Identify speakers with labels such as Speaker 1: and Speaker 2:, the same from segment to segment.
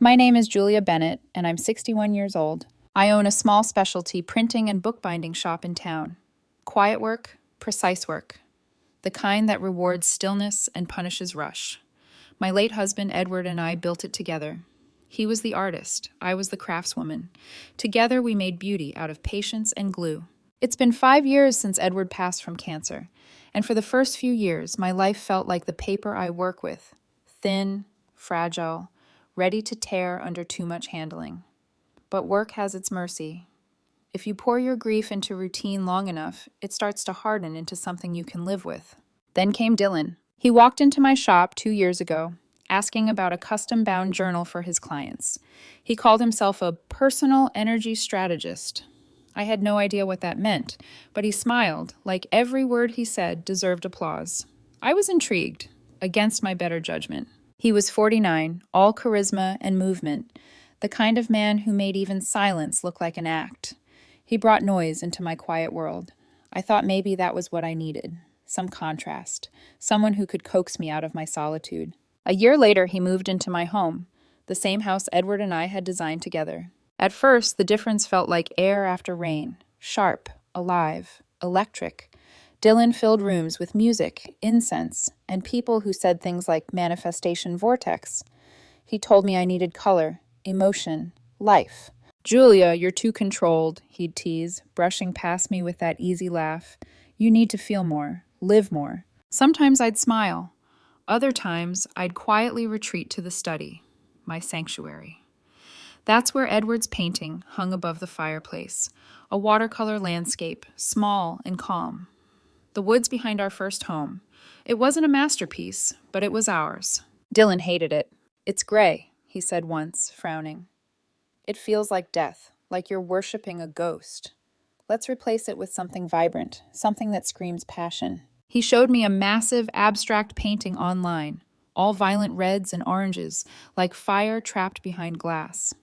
Speaker 1: My name is Julia Bennett, and I'm 61 years old. I own a small specialty printing and bookbinding shop in town. Quiet work, precise work. The kind that rewards stillness and punishes rush. My late husband, Edward, and I built it together. He was the artist, I was the craftswoman. Together we made beauty out of patience and glue. It's been 5 years since Edward passed from cancer, and for the first few years, my life felt like the paper I work with. Thin, fragile, ready to tear under too much handling. But work has its mercy. If you pour your grief into routine long enough, it starts to harden into something you can live with. Then came Dylan. He walked into my shop 2 years ago, asking about a custom-bound journal for his clients. He called himself a personal energy strategist. I had no idea what that meant, but he smiled, like every word he said deserved applause. I was intrigued, against my better judgment. He was 49, all charisma and movement, the kind of man who made even silence look like an act. He brought noise into my quiet world. I thought maybe that was what I needed, some contrast, someone who could coax me out of my solitude. A year later, he moved into my home, the same house Edward and I had designed together. At first, the difference felt like air after rain, sharp, alive, electric. Dylan filled rooms with music, incense, and people who said things like manifestation vortex. He told me I needed color, emotion, life. "Julia, you're too controlled," he'd tease, brushing past me with that easy laugh. "You need to feel more, live more." Sometimes I'd smile. Other times, I'd quietly retreat to the study, my sanctuary. That's where Edward's painting hung above the fireplace, a watercolor landscape, small and calm. The woods behind our first home. It wasn't a masterpiece, but it was ours. Dylan hated it. "It's gray," he said once, frowning. "It feels like death, like you're worshiping a ghost. Let's replace it with something vibrant, something that screams passion." He showed me a massive abstract painting online, all violent reds and oranges, like fire trapped behind glass.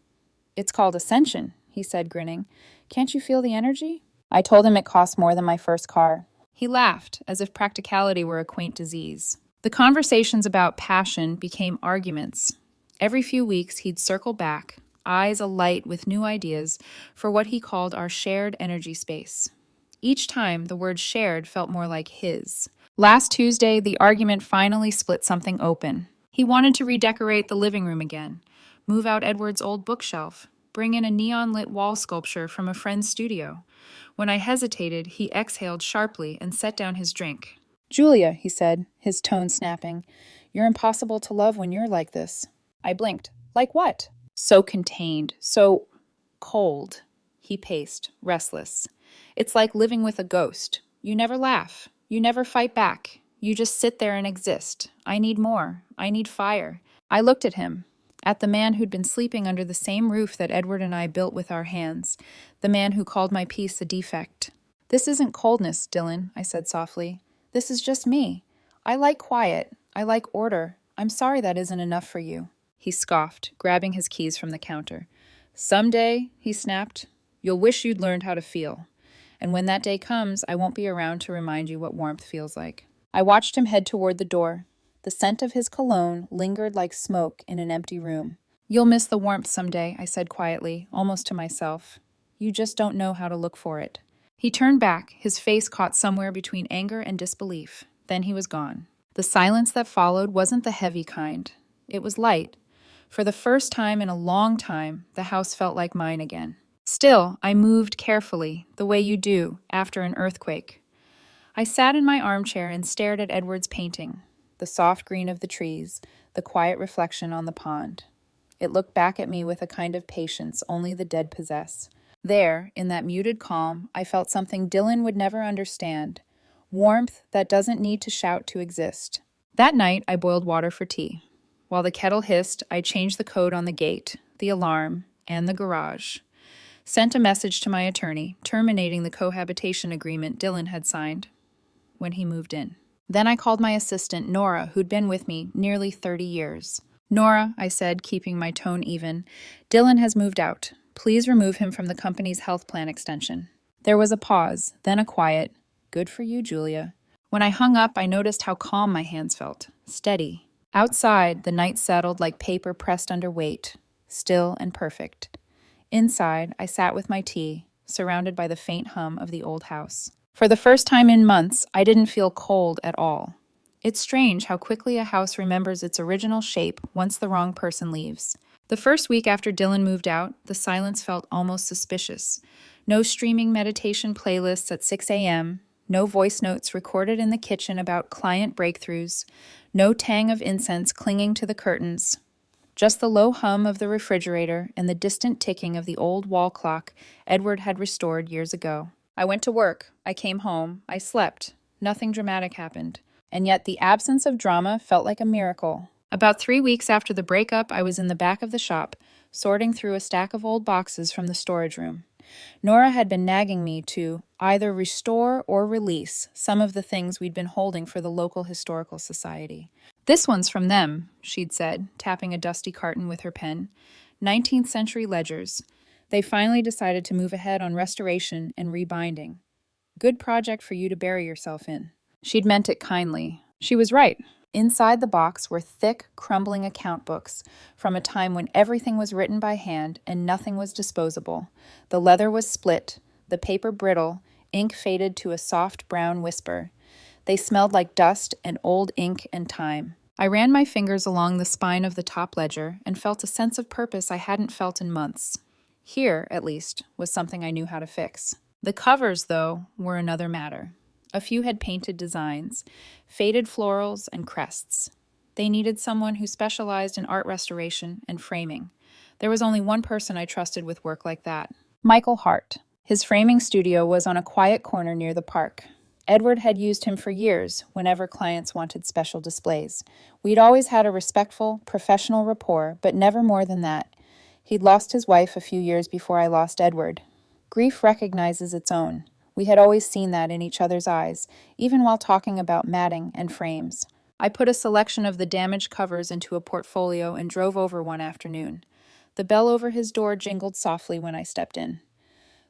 Speaker 1: "It's called Ascension," he said, grinning. "Can't you feel the energy?" I told him it cost more than my first car. He laughed, as if practicality were a quaint disease. The conversations about passion became arguments. Every few weeks, he'd circle back, eyes alight with new ideas for what he called our shared energy space. Each time, the word shared felt more like his. Last Tuesday, the argument finally split something open. He wanted to redecorate the living room again, move out Edward's old bookshelf, bring in a neon-lit wall sculpture from a friend's studio. When I hesitated, he exhaled sharply and set down his drink. "Julia," he said, his tone snapping, "you're impossible to love when you're like this." I blinked. "Like what?" "So contained, so cold." He paced, restless. "It's like living with a ghost. You never laugh. You never fight back. You just sit there and exist. I need more. I need fire." I looked at him, at the man who'd been sleeping under the same roof that Edward and I built with our hands, the man who called my piece a defect. "This isn't coldness, Dylan," I said softly. "This is just me. I like quiet. I like order. I'm sorry that isn't enough for you." He scoffed, grabbing his keys from the counter. "Someday," he snapped, "you'll wish you'd learned how to feel. And when that day comes, I won't be around to remind you what warmth feels like." I watched him head toward the door. The scent of his cologne lingered like smoke in an empty room. "You'll miss the warmth someday," I said quietly, almost to myself. "You just don't know how to look for it." He turned back, his face caught somewhere between anger and disbelief. Then he was gone. The silence that followed wasn't the heavy kind. It was light. For the first time in a long time, the house felt like mine again. Still, I moved carefully, the way you do after an earthquake. I sat in my armchair and stared at Edward's painting, the soft green of the trees, the quiet reflection on the pond. It looked back at me with a kind of patience only the dead possess. There, in that muted calm, I felt something Dylan would never understand, warmth that doesn't need to shout to exist. That night, I boiled water for tea. While the kettle hissed, I changed the code on the gate, the alarm, and the garage. Sent a message to my attorney, terminating the cohabitation agreement Dylan had signed when he moved in. Then I called my assistant, Nora, who'd been with me nearly 30 years. "Nora," I said, keeping my tone even, "Dylan has moved out. Please remove him from the company's health plan extension." There was a pause, then a quiet, "Good for you, Julia." When I hung up, I noticed how calm my hands felt, steady. Outside, the night settled like paper pressed under weight. still and perfect. Inside, I sat with my tea, surrounded by the faint hum of the old house. For the first time in months, I didn't feel cold at all. It's strange how quickly a house remembers its original shape once the wrong person leaves. The first week after Dylan moved out, the silence felt almost suspicious. No streaming meditation playlists at 6 a.m., no voice notes recorded in the kitchen about client breakthroughs, no tang of incense clinging to the curtains. Just the low hum of the refrigerator and the distant ticking of the old wall clock Edward had restored years ago. I went to work, I came home, I slept. Nothing dramatic happened. And yet the absence of drama felt like a miracle. About 3 weeks after the breakup, I was in the back of the shop, sorting through a stack of old boxes from the storage room. Nora had been nagging me to either restore or release some of the things we'd been holding for the local historical society. "This one's from them," she'd said, tapping a dusty carton with her pen. 19th century ledgers. They finally decided to move ahead on restoration and rebinding. Good project for you to bury yourself in. She'd meant it kindly. She was right. Inside the box were thick, crumbling account books from a time when everything was written by hand and nothing was disposable. The leather was split, the paper brittle, ink faded to a soft brown whisper. They smelled like dust and old ink and time. I ran my fingers along the spine of the top ledger and felt a sense of purpose I hadn't felt in months. Here, at least, was something I knew how to fix. The covers, though, were another matter. A few had painted designs, faded florals and crests. They needed someone who specialized in art restoration and framing. There was only one person I trusted with work like that. Michael Hart. His framing studio was on a quiet corner near the park. Edward had used him for years whenever clients wanted special displays. We'd always had a respectful, professional rapport, but never more than that. He'd lost his wife a few years before I lost Edward. Grief recognizes its own. We had always seen that in each other's eyes, even while talking about matting and frames. I put a selection of the damaged covers into a portfolio and drove over one afternoon. The bell over his door jingled softly when I stepped in.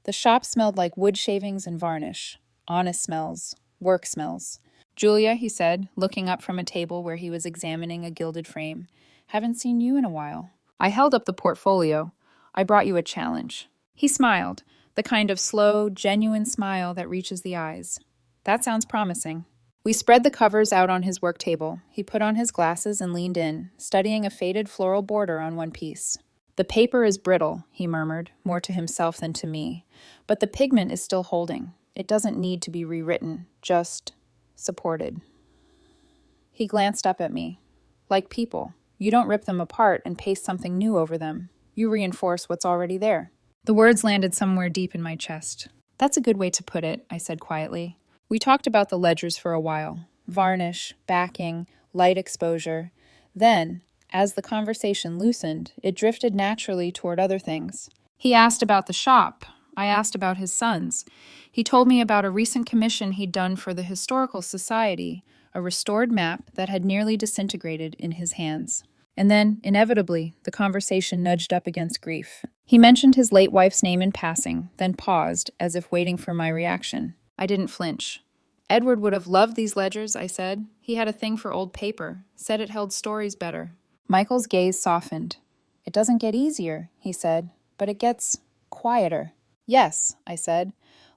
Speaker 1: The shop smelled like wood shavings and varnish. Honest smells. Work smells. "Julia," he said, looking up from a table where he was examining a gilded frame. "Haven't seen you in a while." I held up the portfolio. "I brought you a challenge." He smiled, the kind of slow, genuine smile that reaches the eyes. "That sounds promising." We spread the covers out on his work table. He put on his glasses and leaned in, studying a faded floral border on one piece. "The paper is brittle," he murmured, more to himself than to me. "But the pigment is still holding. It doesn't need to be rewritten, just supported." He glanced up at me. "Like people. You don't rip them apart and paste something new over them. You reinforce what's already there." The words landed somewhere deep in my chest. "That's a good way to put it," I said quietly. We talked about the ledgers for a while. Varnish, backing, light exposure. Then, as the conversation loosened, it drifted naturally toward other things. He asked about the shop. I asked about his sons. He told me about a recent commission he'd done for the Historical Society, a restored map that had nearly disintegrated in his hands. And then, inevitably, the conversation nudged up against grief. He mentioned his late wife's name in passing, then paused, as if waiting for my reaction. I didn't flinch. "Edward would have loved these ledgers," I said. "He had a thing for old paper, said it held stories better." Michael's gaze softened. "It doesn't get easier," he said, "but it gets quieter." "Yes," I said,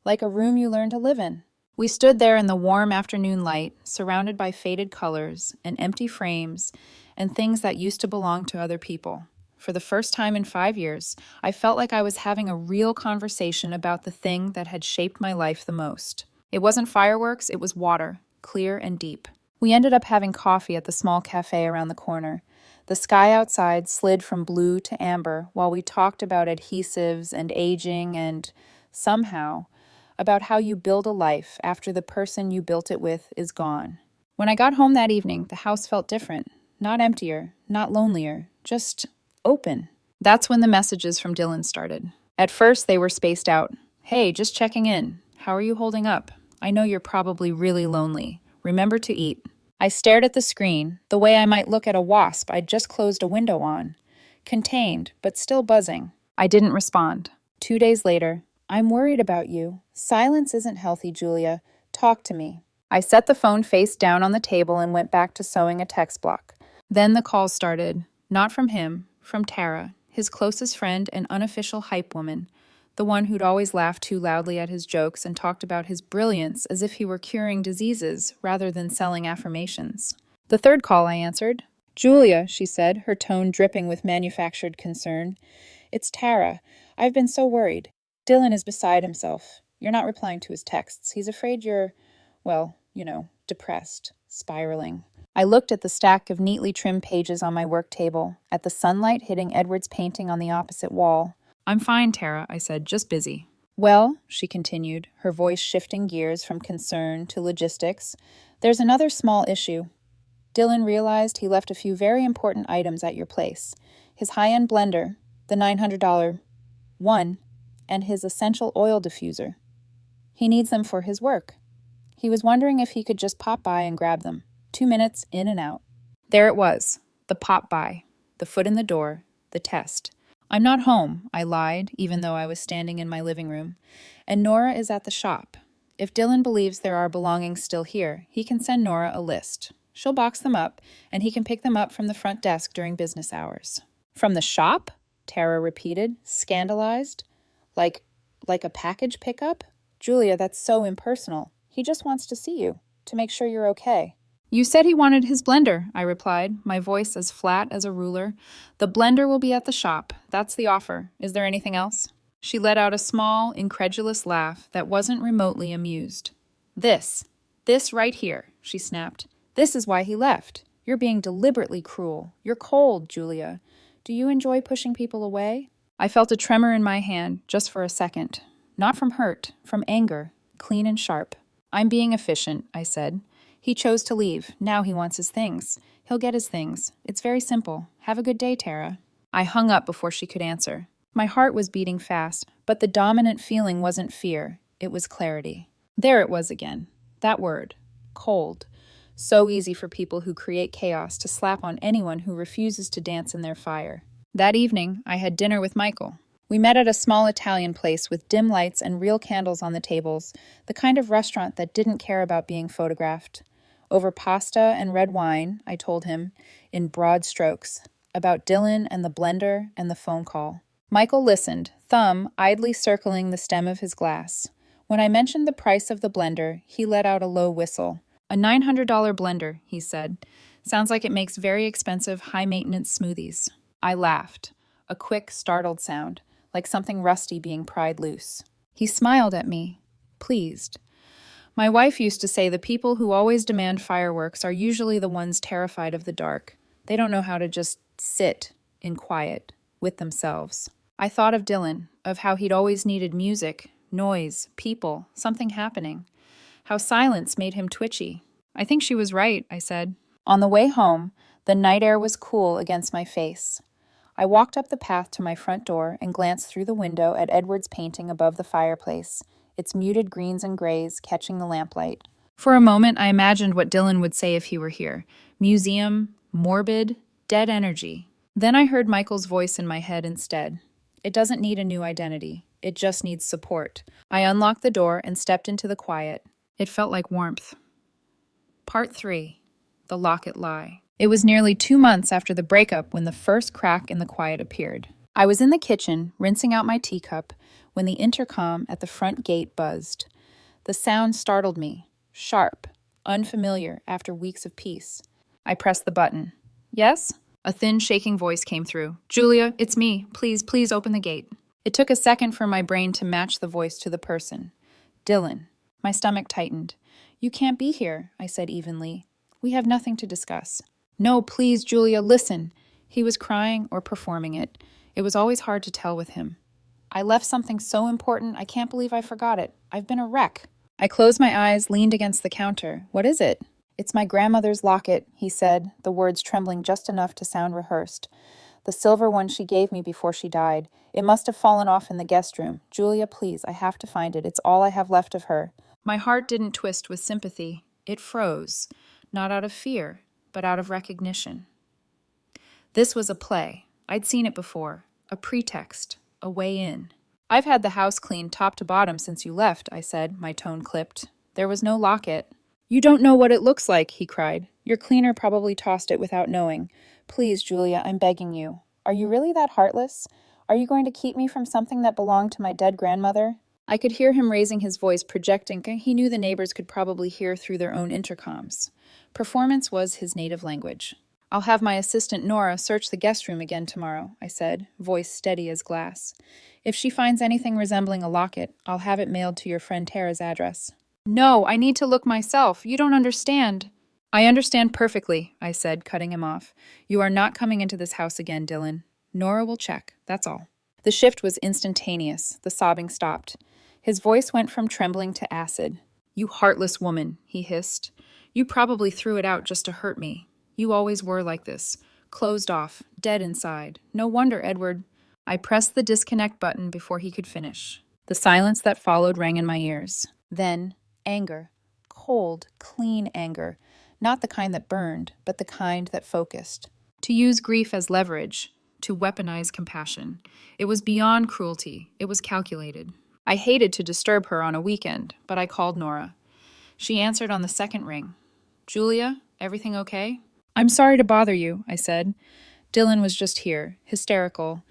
Speaker 1: "like a room you learn to live in." We stood there in the warm afternoon light, surrounded by faded colors and empty frames and things that used to belong to other people. For the first time in 5 years, I felt like I was having a real conversation about the thing that had shaped my life the most. It wasn't fireworks, it was water, clear and deep. We ended up having coffee at the small cafe around the corner. The sky outside slid from blue to amber while we talked about adhesives and aging and, somehow, about how you build a life after the person you built it with is gone. When I got home that evening, the house felt different. Not emptier, not lonelier, just open. That's when the messages from Dylan started. At first, they were spaced out. "Hey, just checking in. How are you holding up? I know you're probably really lonely. Remember to eat." I stared at the screen, the way I might look at a wasp I'd just closed a window on. Contained, but still buzzing. I didn't respond. 2 days later, "I'm worried about you. Silence isn't healthy, Julia. Talk to me." I set the phone face down on the table and went back to sewing a text block. Then the calls started. Not from him, from Tara. his closest friend and unofficial hype woman, the one who'd always laughed too loudly at his jokes and talked about his brilliance as if he were curing diseases rather than selling affirmations. The third call I answered. "Julia," she said, her tone dripping with manufactured concern. "It's Tara. I've been so worried. Dylan is beside himself. You're not replying to his texts. He's afraid you're, well, depressed, spiraling." I looked at the stack of neatly trimmed pages on my work table, at the sunlight hitting Edward's painting on the opposite wall. "I'm fine, Tara," I said, "just busy." "Well," she continued, her voice shifting gears from concern to logistics, "there's another small issue. Dylan realized he left a few very important items at your place. His high-end blender, the $900 one, and his essential oil diffuser. He needs them for his work. He was wondering if he could just pop by and grab them. 2 minutes, in and out." There it was, the pop by, the foot in the door, the test. "I'm not home," I lied, even though I was standing in my living room, "and Nora is at the shop. If Dylan believes there are belongings still here, he can send Nora a list. She'll box them up, and he can pick them up from the front desk during business hours." "From the shop?" Tara repeated, scandalized. Like a package pickup? "Julia, that's so impersonal. He just wants to see you, to make sure you're okay." "You said he wanted his blender," I replied, my voice as flat as a ruler. "The blender will be at the shop. That's the offer. Is there anything else?" She let out a small, incredulous laugh that wasn't remotely amused. This right here," she snapped. "This is why he left. You're being deliberately cruel. You're cold, Julia. Do you enjoy pushing people away?" I felt a tremor in my hand, just for a second. Not from hurt, from anger, clean and sharp. "I'm being efficient," I said. "He chose to leave. Now he wants his things. He'll get his things. It's very simple. Have a good day, Tara." I hung up before she could answer. My heart was beating fast, but the dominant feeling wasn't fear. It was clarity. There it was again. That word. Cold. So easy for people who create chaos to slap on anyone who refuses to dance in their fire. That evening, I had dinner with Michael. We met at a small Italian place with dim lights and real candles on the tables, the kind of restaurant that didn't care about being photographed. Over pasta and red wine, I told him, in broad strokes, about Dylan and the blender and the phone call. Michael listened, thumb idly circling the stem of his glass. When I mentioned the price of the blender, he let out a low whistle. "A $900 blender," he said. "Sounds like it makes very expensive, high-maintenance smoothies." I laughed, a quick, startled sound, like something rusty being pried loose. He smiled at me, pleased. My wife used to say the people who always demand fireworks are usually the ones terrified of the dark. They don't know how to just sit in quiet with themselves. I thought of Dylan, of how he'd always needed music, noise, people, something happening. How silence made him twitchy. "I think she was right," I said. On the way home, the night air was cool against my face. I walked up the path to my front door and glanced through the window at Edward's painting above the fireplace, its muted greens and grays catching the lamplight. For a moment, I imagined what Dylan would say if he were here. Museum, morbid, dead energy. Then I heard Michael's voice in my head instead. It doesn't need a new identity. It just needs support. I unlocked the door and stepped into the quiet. It felt like warmth. Part 3. The Locket Lie. It was nearly 2 months after the breakup when the first crack in the quiet appeared. I was in the kitchen, rinsing out my teacup, when the intercom at the front gate buzzed. The sound startled me, sharp, unfamiliar after weeks of peace. I pressed the button. "Yes?" A thin, shaking voice came through. "Julia, it's me. Please open the gate." It took a second for my brain to match the voice to the person. Dylan. My stomach tightened. "You can't be here," I said evenly. "We have nothing to discuss." "No, please, Julia, listen." He was crying or performing it. It was always hard to tell with him. "I left something so important, I can't believe I forgot it. I've been a wreck." I closed my eyes, leaned against the counter. "What is it?" "It's my grandmother's locket," he said, the words trembling just enough to sound rehearsed. "The silver one she gave me before she died. It must have fallen off in the guest room. Julia, please, I have to find it. It's all I have left of her." My heart didn't twist with sympathy. It froze, not out of fear, but out of recognition. This was a play. I'd seen it before. A pretext. A way in. "I've had the house cleaned top to bottom since you left," I said, my tone clipped. There was no locket. "You don't know what it looks like," he cried. "Your cleaner probably tossed it without knowing. Please, Julia, I'm begging you." Are you really that heartless? Are you going to keep me from something that belonged to my dead grandmother? I could hear him raising his voice, projecting. He knew the neighbors could probably hear through their own intercoms. Performance was his native language. I'll have my assistant Nora search the guest room again tomorrow, I said, voice steady as glass. If she finds anything resembling a locket, I'll have it mailed to your friend Tara's address. No, I need to look myself. You don't understand. I understand perfectly, I said, cutting him off. You are not coming into this house again, Dylan. Nora will check, that's all. The shift was instantaneous. The sobbing stopped. His voice went from trembling to acid. You heartless woman, he hissed. You probably threw it out just to hurt me. You always were like this. Closed off, dead inside. No wonder, Edward. I pressed the disconnect button before he could finish. The silence that followed rang in my ears. Then, anger. Cold, clean anger. Not the kind that burned, but the kind that focused. To use grief as leverage, to weaponize compassion. It was beyond cruelty. It was calculated. I hated to disturb her on a weekend, but I called Nora. She answered on the second ring. Julia, everything okay? I'm sorry to bother you, I said. Dylan was just here, hysterical.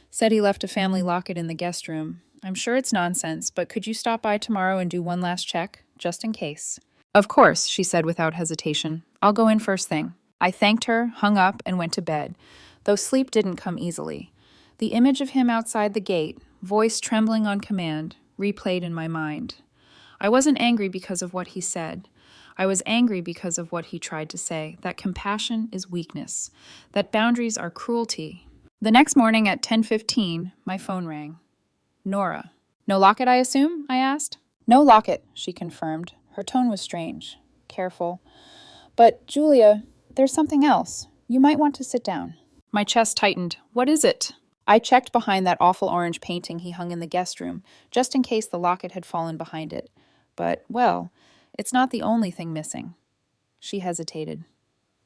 Speaker 1: Said he left a family locket in the guest room. I'm sure it's nonsense, but could you stop by tomorrow and do one last check, just in case? Of course, she said without hesitation. I'll go in first thing. I thanked her, hung up, and went to bed, though sleep didn't come easily. The image of him outside the gate, voice trembling on command, replayed in my mind. I wasn't angry because of what he said. I was angry because of what he tried to say, that compassion is weakness, that boundaries are cruelty. The next morning at 10:15, my phone rang. Nora. No locket, I assume? I asked. No locket, she confirmed. Her tone was strange, careful. But, Julia, there's something else. You might want to sit down. My chest tightened. What is it? I checked behind that awful orange painting he hung in the guest room, just in case the locket had fallen behind it. But, well, it's not the only thing missing. She hesitated.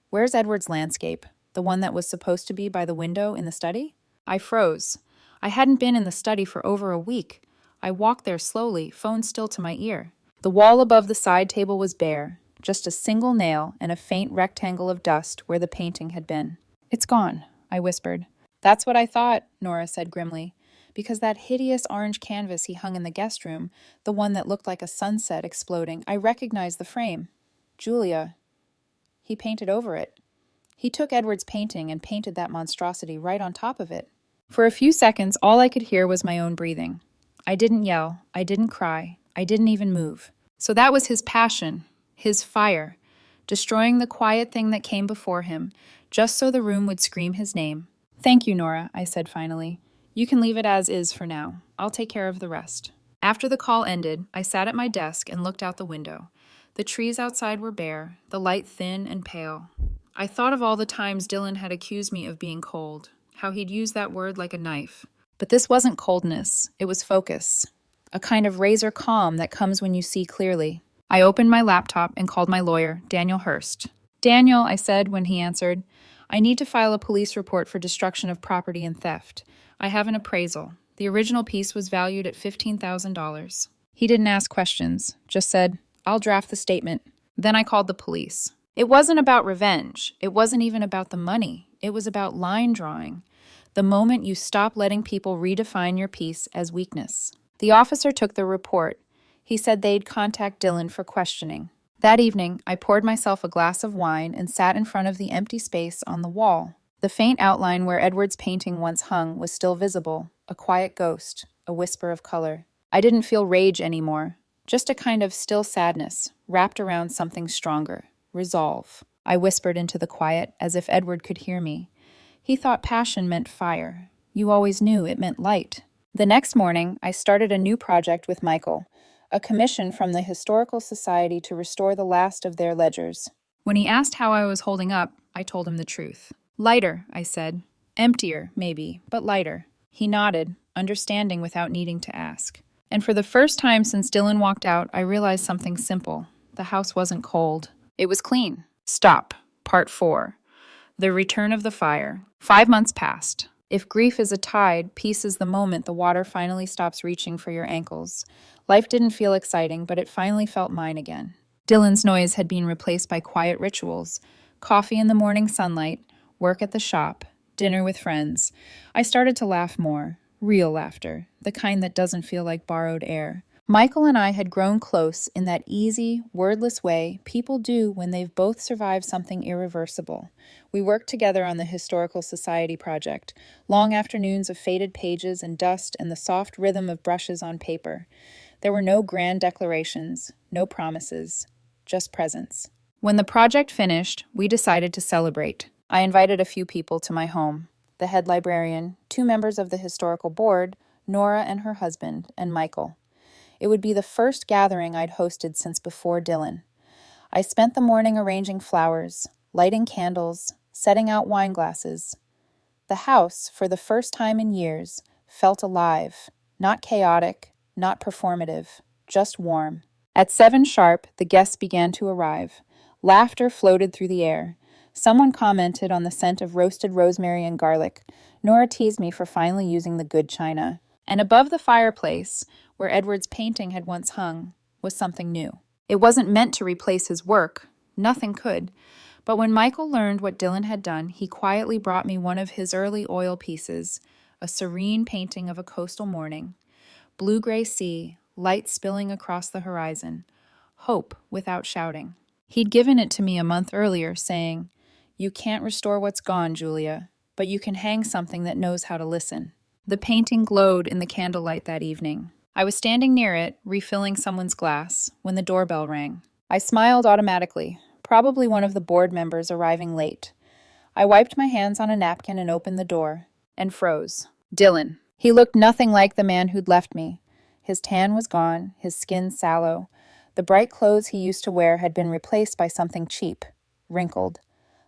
Speaker 1: Where's Edward's landscape? The one that was supposed to be by the window in the study? I froze. I hadn't been in the study for over a week. I walked there slowly, phone still to my ear. The wall above the side table was bare, just a single nail and a faint rectangle of dust where the painting had been. It's gone, I whispered. That's what I thought, Nora said grimly, because that hideous orange canvas he hung in the guest room, the one that looked like a sunset exploding, I recognized the frame. Julia. He painted over it. He took Edward's painting and painted that monstrosity right on top of it. For a few seconds, all I could hear was my own breathing. I didn't yell. I didn't cry. I didn't even move. So that was his passion, his fire, destroying the quiet thing that came before him, just so the room would scream his name. Thank you, Nora, I said finally. You can leave it as is for now. I'll take care of the rest. After the call ended, I sat at my desk and looked out the window. The trees outside were bare, the light thin and pale. I thought of all the times Dylan had accused me of being cold, how he'd used that word like a knife. But this wasn't coldness, it was focus. A kind of razor calm that comes when you see clearly. I opened my laptop and called my lawyer, Daniel Hurst. Daniel, I said when he answered, I need to file a police report for destruction of property and theft. I have an appraisal. The original piece was valued at $15,000. He didn't ask questions, just said, I'll draft the statement. Then I called the police. It wasn't about revenge. It wasn't even about the money. It was about line drawing. The moment you stop letting people redefine your piece as weakness. The officer took the report. He said they'd contact Dylan for questioning. That evening, I poured myself a glass of wine and sat in front of the empty space on the wall. The faint outline where Edward's painting once hung was still visible, a quiet ghost, a whisper of color. I didn't feel rage anymore, just a kind of still sadness, wrapped around something stronger. Resolve. I whispered into the quiet, as if Edward could hear me. He thought passion meant fire. You always knew it meant light. The next morning, I started a new project with Michael, a commission from the Historical Society to restore the last of their ledgers. When he asked how I was holding up, I told him the truth. Lighter, I said. Emptier, maybe, but lighter. He nodded, understanding without needing to ask. And for the first time since Dylan walked out, I realized something simple. The house wasn't cold. It was clean. Stop. Part 4. The Return of the Fire. 5 months passed. If grief is a tide, peace is the moment the water finally stops reaching for your ankles. Life didn't feel exciting, but it finally felt mine again. Dylan's noise had been replaced by quiet rituals. Coffee in the morning sunlight, work at the shop, Dinner with friends. I started to laugh more. Real laughter. The kind that doesn't feel like borrowed air. Michael and I had grown close in that easy, wordless way people do when they've both survived something irreversible. We worked together on the Historical Society project, long afternoons of faded pages and dust and the soft rhythm of brushes on paper. There were no grand declarations, no promises, just presence. When the project finished, we decided to celebrate. I invited a few people to my home. The head librarian, 2 members of the historical board, Nora and her husband, and Michael. It would be the first gathering I'd hosted since before Dylan. I spent the morning arranging flowers, lighting candles, setting out wine glasses. The house, for the first time in years, felt alive, not chaotic, not performative, just warm. At 7 sharp, the guests began to arrive. Laughter floated through the air. Someone commented on the scent of roasted rosemary and garlic. Nora teased me for finally using the good china. And above the fireplace, where Edward's painting had once hung, was something new. It wasn't meant to replace his work. Nothing could. But when Michael learned what Dylan had done, he quietly brought me one of his early oil pieces, a serene painting of a coastal morning. Blue-gray sea, light spilling across the horizon. Hope without shouting. He'd given it to me a month earlier, saying, "You can't restore what's gone, Julia, but you can hang something that knows how to listen." The painting glowed in the candlelight that evening. I was standing near it, refilling someone's glass, when the doorbell rang. I smiled automatically, probably one of the board members arriving late. I wiped my hands on a napkin and opened the door, and froze. Dylan. He looked nothing like the man who'd left me. His tan was gone, his skin sallow. The bright clothes he used to wear had been replaced by something cheap, wrinkled.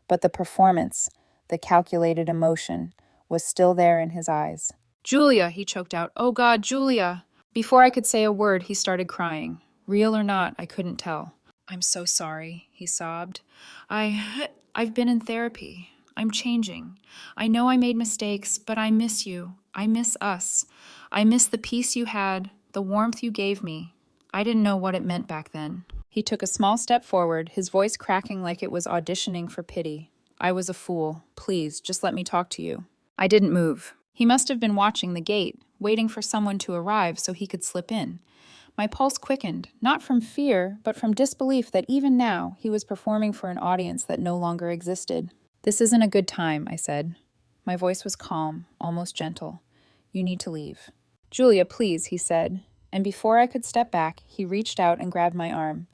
Speaker 1: But the performance, the calculated emotion, was still there in his eyes. "Julia," he choked out. "Oh God, Julia!" Before I could say a word, he started crying. Real or not, I couldn't tell. "I'm so sorry," he sobbed. I've been in therapy. I'm changing. I know I made mistakes, but I miss you. I miss us. I miss the peace you had, the warmth you gave me. I didn't know what it meant back then." He took a small step forward, his voice cracking like it was auditioning for pity. "I was a fool. Please, just let me talk to you." I didn't move. He must have been watching the gate, waiting for someone to arrive so he could slip in. My pulse quickened, not from fear, but from disbelief that even now he was performing for an audience that no longer existed. "This isn't a good time," I said. My voice was calm, almost gentle. "You need to leave." "Julia, please," he said, and before I could step back, he reached out and grabbed my arm.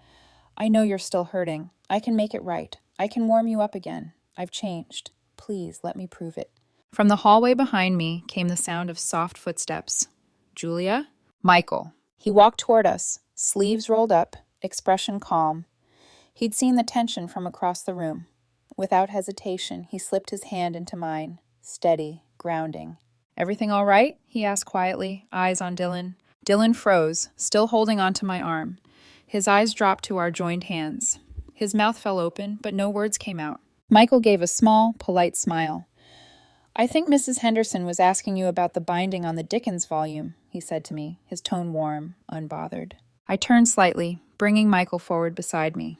Speaker 1: "I know you're still hurting. I can make it right. I can warm you up again. I've changed. Please, let me prove it." From the hallway behind me came the sound of soft footsteps. "Julia?" "Michael." He walked toward us, sleeves rolled up, expression calm. He'd seen the tension from across the room. Without hesitation, he slipped his hand into mine, steady, grounding. "Everything all right?" he asked quietly, eyes on Dylan. Dylan froze, still holding onto my arm. His eyes dropped to our joined hands. His mouth fell open, but no words came out. Michael gave a small, polite smile. "I think Mrs. Henderson was asking you about the binding on the Dickens volume," he said to me, his tone warm, unbothered. I turned slightly, bringing Michael forward beside me.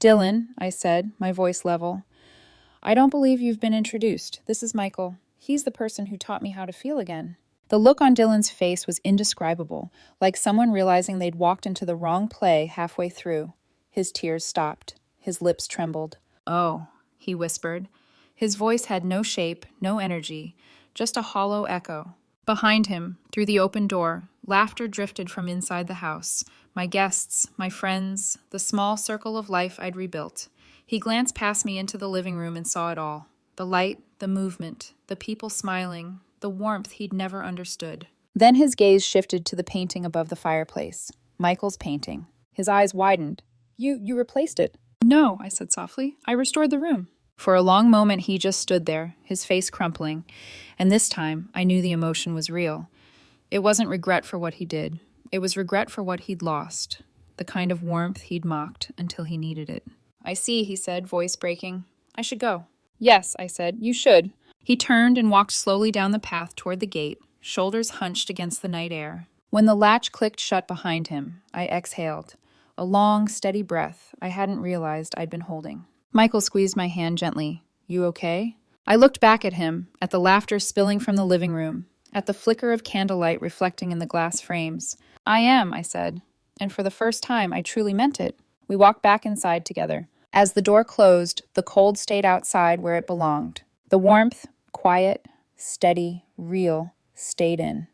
Speaker 1: "Dylan," I said, my voice level, "I don't believe you've been introduced. This is Michael. He's the person who taught me how to feel again." The look on Dylan's face was indescribable, like someone realizing they'd walked into the wrong play halfway through. His tears stopped. His lips trembled. "Oh," he whispered. His voice had no shape, no energy, just a hollow echo. Behind him, through the open door, laughter drifted from inside the house. My guests, my friends, the small circle of life I'd rebuilt. He glanced past me into the living room and saw it all. The light, the movement, the people smiling, the warmth he'd never understood. Then his gaze shifted to the painting above the fireplace. Michael's painting. His eyes widened. You replaced it." "No," I said softly. "I restored the room." For a long moment he just stood there, his face crumpling, and this time I knew the emotion was real. It wasn't regret for what he did. It was regret for what he'd lost, the kind of warmth he'd mocked until he needed it. "I see," he said, voice breaking. "I should go." "Yes," I said, "you should." He turned and walked slowly down the path toward the gate, shoulders hunched against the night air. When the latch clicked shut behind him, I exhaled, a long, steady breath I hadn't realized I'd been holding. Michael squeezed my hand gently. "You okay?" I looked back at him, at the laughter spilling from the living room, at the flicker of candlelight reflecting in the glass frames. I am, I said, and for the first time I truly meant it. We walked back inside together. As the door closed, the cold stayed outside where it belonged. The warmth, quiet, steady, real, stayed in.